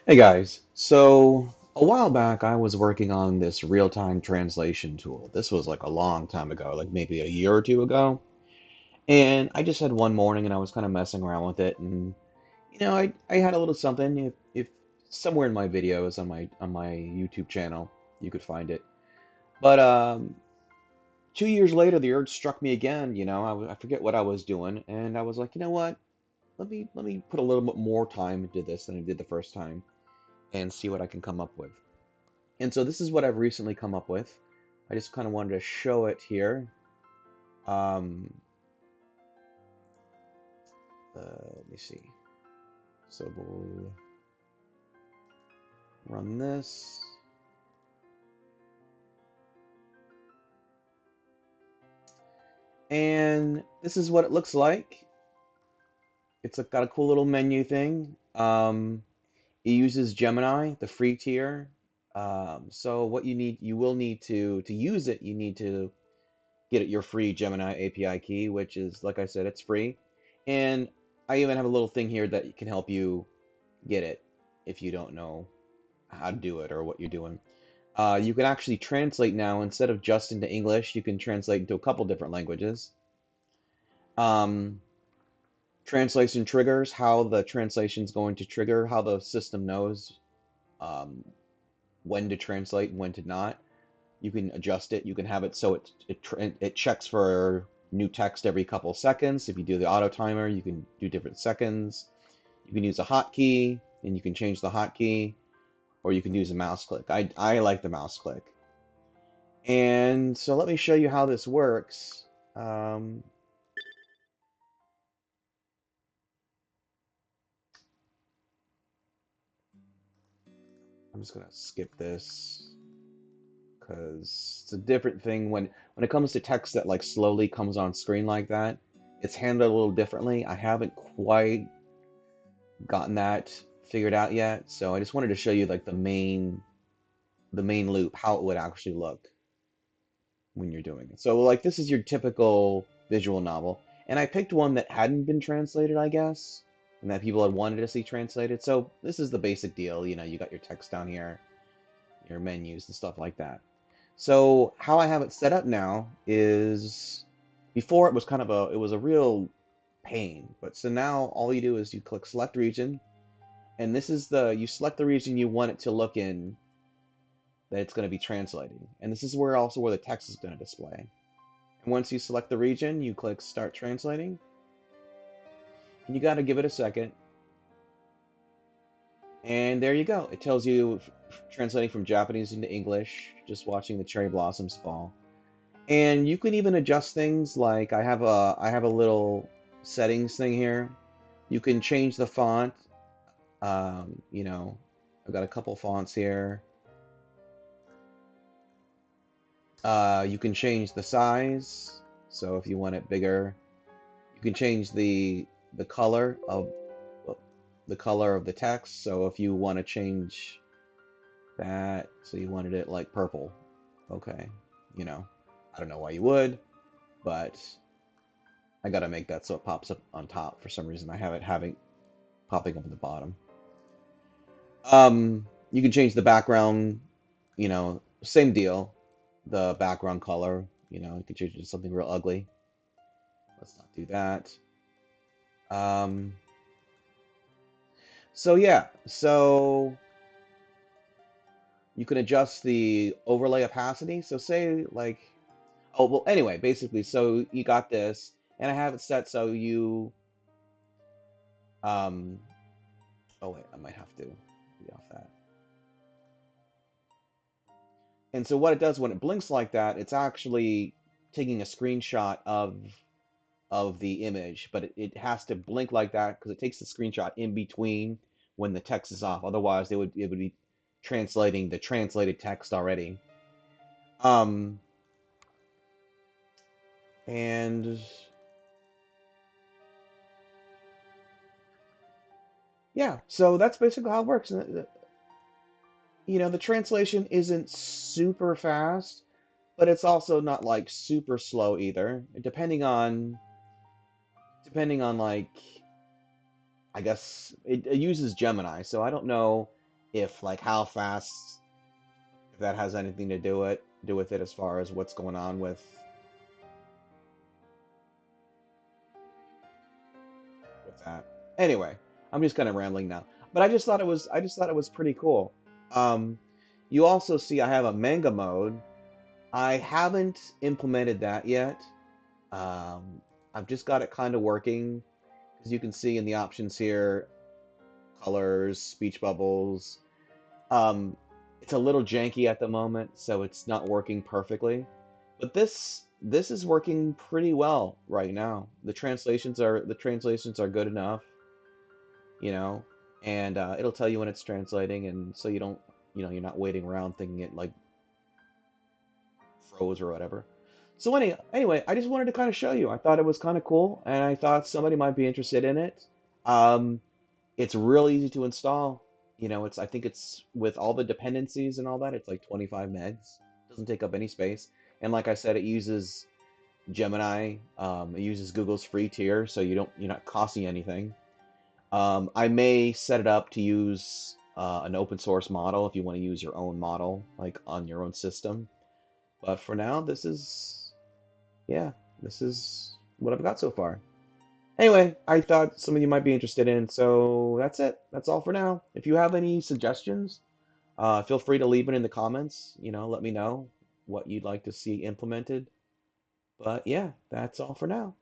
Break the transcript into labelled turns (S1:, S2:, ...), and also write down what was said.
S1: Hey guys, so a while back I was working on this real-time translation tool. This was like a long time ago, like maybe a year or two ago. And I just had one morning and I was kind of messing around with it and I had a little something if somewhere in my videos on my YouTube channel you could find it. But 2 years later the urge struck me again, I forget what I was doing and I was like, you know what? Let me put a little bit more time into this than I did the first time and see what I can come up with. And so this is what I've recently come up with. I just kind of wanted to show it here. Um, let me see. So we'll run this. And this is what it looks like. Got a cool little menu thing. It uses Gemini, the free tier. So what you will need to use it, you need to get your free Gemini API key, which is, like I said, it's free. And I even have a little thing here that can help you get it if you don't know how to do it or what you're doing. You can actually translate now instead of just into English, you can translate into a couple different languages. Um, Translation triggers, how the translation is going to trigger, how the system knows um, when to translate and when to not. You can adjust it. You can have it so it checks for new text every couple seconds. If you do the auto timer, you can do different seconds. You can use a hotkey, and you can change the hotkey, or you can use a mouse click. I like the mouse click. And so let me show you how this works. Um, I'm just gonna skip this because it's a different thing when it comes to text that like slowly comes on screen like that. It's handled a little differently. I haven't quite gotten that figured out yet, so I just wanted to show you like the main loop, how it would actually look when you're doing it. So like this is your typical visual novel, and I picked one that hadn't been translated, I guess, and that people had wanted to see translated. So this is the basic deal, you got your text down here, your menus and stuff like that. So how I have it set up now is before it was it was a real pain, but so now all you do is you click select region, and this is you select the region you want it to look in that it's going to be translating. And this is where the text is going to display. And once you select the region, you click Start Translating, and you got to give it a second. And there you go. It tells you translating from Japanese into English, just watching the cherry blossoms fall. And you can even adjust things like I have a little settings thing here. You can change the font. I've got a couple fonts here. You can change the size. So if you want it bigger, you can change the color of the color of the text. So if you want to change that, so you wanted it like purple, okay, you know, I don't know why you would, but I gotta make that so it pops up on top for some reason. I have it having popping up at the bottom. You can change the background, same deal. The background color, you can change it to something real ugly. Let's not do that. Um, so yeah, so you can adjust the overlay opacity. So say like, oh, well, anyway, basically, so you got this, and I have it set so um, oh wait, I might have to be off that. And so what it does when it blinks like that, it's actually taking a screenshot of the image, but it has to blink like that because it takes the screenshot in between when the text is off. Otherwise, it would be translating the translated text already. Um, and yeah, so that's basically how it works. The translation isn't super fast, but it's also not like super slow either. Depending on like, I guess it uses Gemini, so I don't know. if like how fast, if that has anything to do with it as far as what's going on with that. Anyway, I'm just kind of rambling now, but I just thought it was pretty cool. Um, you also see I have a manga mode. I haven't implemented that yet. Um, I've just got it kind of working. As you can see in the options here, colors, speech bubbles. Um, it's a little janky at the moment, so it's not working perfectly. But this is working pretty well right now. The translations are good enough, you know, and it'll tell you when it's translating, and so you don't, you're not waiting around thinking it like froze or whatever. So anyway, I just wanted to kind of show you. I thought it was kind of cool, and I thought somebody might be interested in it. Um, it's real easy to install. I think it's with all the dependencies and all that, it's like 25 megs. Doesn't take up any space. And like I said, it uses Gemini. It uses Google's free tier, so you're not costing anything. I may set it up to use an open source model if you want to use your own model, like on your own system. But for now, yeah, this is what I've got so far. Anyway, I thought some of you might be interested in, so that's it. That's all for now. If you have any suggestions, feel free to leave it in the comments. Let me know what you'd like to see implemented. But yeah, that's all for now.